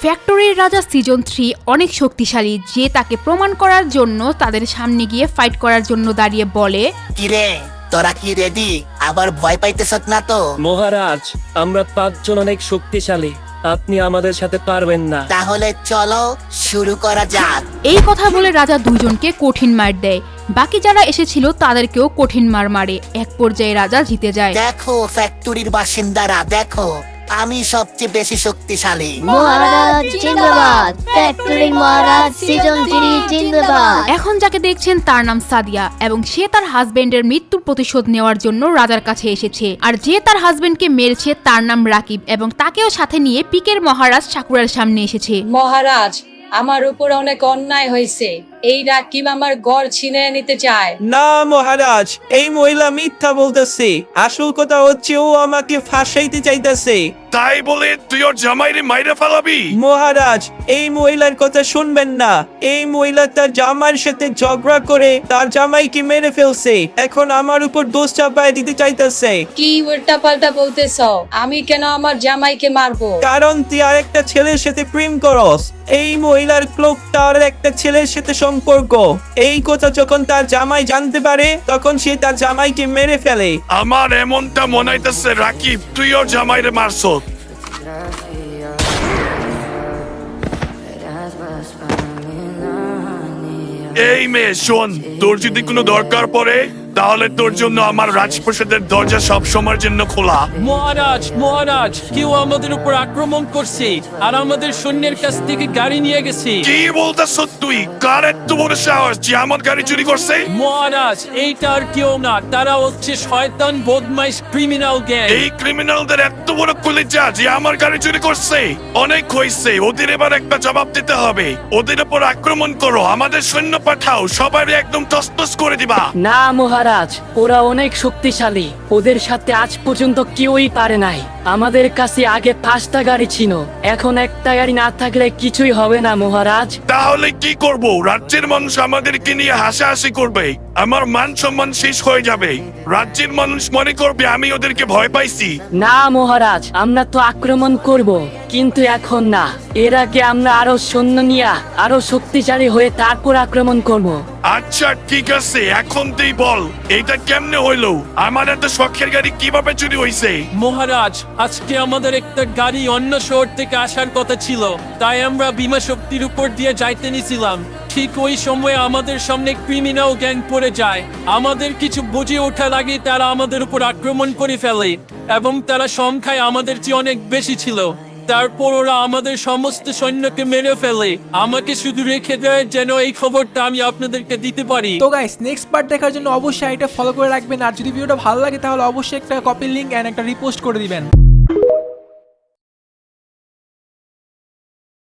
ফ্যাক্টরির রাজা সিজন 3 অনেক শক্তিশালী, যে তাকে প্রমাণ করার জন্য তাদের সামনে গিয়ে ফাইট করার জন্য দাঁড়িয়ে বলে, কিরে তোরা কি রেডি? আবার ভয় পাইতেছ না তো? মহারাজ, আমরা 5 জন অনেক শক্তিশালী, আপনি আমাদের সাথে পারবেন না। তাহলে চলো শুরু করা যাক। এই কথা বলে রাজা দুইজনকে কঠিন মার দেয়। বাকি যারা এসেছিল তাদেরকেও কঠিন মার মারে। এক পর্যায়ে রাজা জিতে যায়। দেখো ফ্যাক্টরির বাসিন্দারা, দেখো আমি সবচেয়ে বেশি শক্তিশালী। মহারাজ জিন্দাবাদ, ফ্যাক্টরি মহারাজ সিজন 3 জিন্দাবাদ। এখন যাকে দেখছেন তার নাম সাদিয়া, এবং সে তার হাজবেন্ডের মৃত্যুর প্রতিশোধ নেওয়ার জন্য রাজার কাছে এসেছে। আর যে তার হাজবেন্ডকে মেরেছে তার নাম রাকিব, এবং তাকেও সাথে নিয়ে পিকের মহারাজ সাকুরার সামনে এসেছে। মহারাজ, আমার উপর অনেক অন্যায় হয়েছে। এই রাকিব আমার গড় ছিনিয়ে নিতে চায়। না মহারাজ, এই মহিলা মিথ্যা বলতেছে। আসল কথা হচ্ছে ও আমাকে ফাঁসাইতে চাইতেছে। তাই বলে তুই ওর জামাইরে মাইরে ফেলাবি? মহারাজ, এই মহিলার কথা শুনবেন না। এই মহিলা তার জামাইয়ের সাথে ঝগড়া করে তার জামাইকে মেরে ফেলছে। এখন আমার উপর দোষ চাপায় দিতে চাইতেছে। কি উল্টা পাল্টা বলতেছ? আমি কেন আমার জামাইকে মারবো? কারণ তুই আর একটা ছেলের সাথে প্রেম করস। এই মহিলার ক্লোকটা আর একটা ছেলের সাথে সম্পর্ক। এই কথা যখন তার জামাই জানতে পারে তখন সে তার জামাইকে মেরে ফেলে। আমার এমনটা মনে হইতেছে রাকিব তুই ওর জামাইরে মারছ। এই মেয়ে শোন, তোর যদি কোনো দরকার পড়ে তাহলে তোর জন্য আমার রাজপ্রাসাদের দরজা সব সময়ের জন্য খোলা। মহারাজ, কেউ আমাদের উপর আক্রমণ করছে আর আমাদের সৈন্যের কাছ থেকে গাড়ি নিয়ে গেছে। কি বলতেছ তুই? কার এত বড় সাহস যে আমার গাড়ি চুরি করছে? মহারাজ, এইটা আর কেউ না, তারা হচ্ছে শয়তান বদমাইশ ক্রিমিনাল গ্যাং। এই ক্রিমিনালদের এত বড় কলিজা যে আমার গাড়ি চুরি করছে? অনেক হয়েছে, ওদের এবার একটা জবাব দিতে হবে। ওদের উপর আক্রমণ করো, আমাদের সৈন্য পাঠাও, সবাই একদম তছনছ করে দিবা। না মহারাজ, ওরা অনেক শক্তিশালী, ওদের সাথে আজ পর্যন্ত কেউই পারে নাই। আমাদের কাছে আগে 5টা গাড়ি ছিল, এখন একটা গাড়ি না থাকলে কিছুই হবে না মহারাজ। তাহলে কি করব? রাজ্যের মানুষ আমাদেরকে নিয়ে হাসাহাসি করবে, আমার মান সম্মান শেষ হয়ে যাবে। রাজ্যের মানুষ মনে করবে আমি ওদেরকে ভয় পাইছি। না মহারাজ, আমরা তো আক্রমণ করব, কিন্তু এখন না। এর আগে আমরা আরো সৈন্য নিয়ে আরো শক্তিশালী হয়ে তারপর আক্রমণ করব। আচ্ছা ঠিক আছে, এখন তুই বল এটা কেমনে হইলো? আমার এত শখের গাড়ি কিভাবে চুরি হইছে? মহারাজ, আজকে আমাদের একটা গাড়ি অন্য শহর থেকে আসার কথা ছিল, তাই আমরা বিমা শক্তির উপর দিয়ে যাইতে নিছিলাম। ঠিক ওই সময় আমাদের সামনে ক্রিমিনাল গ্যাং পড়ে যায়। আমাদের কিছু বুঝে ওঠার আগে তারা আমাদের উপর আক্রমণ করে ফেলে, এবং তারা সংখ্যায় আমাদের চেয়ে অনেক বেশি ছিল। তারপর ওরা আমাদের সমস্ত সৈন্যকে মেরে ফেলে। আমাকে শুধু রেখে দেয় যেন এই খবরটা আমি আপনাদেরকে দিতে পারি। তো গাইস, নেক্সট পার্ট দেখার জন্য অবশ্যই এটা ফলো করে রাখবেন। আর যদি ভিডিওটা ভালো লাগে তাহলে অবশ্যই একটা কপি লিংক এন্ড একটা রিপোস্ট করে দিবেন।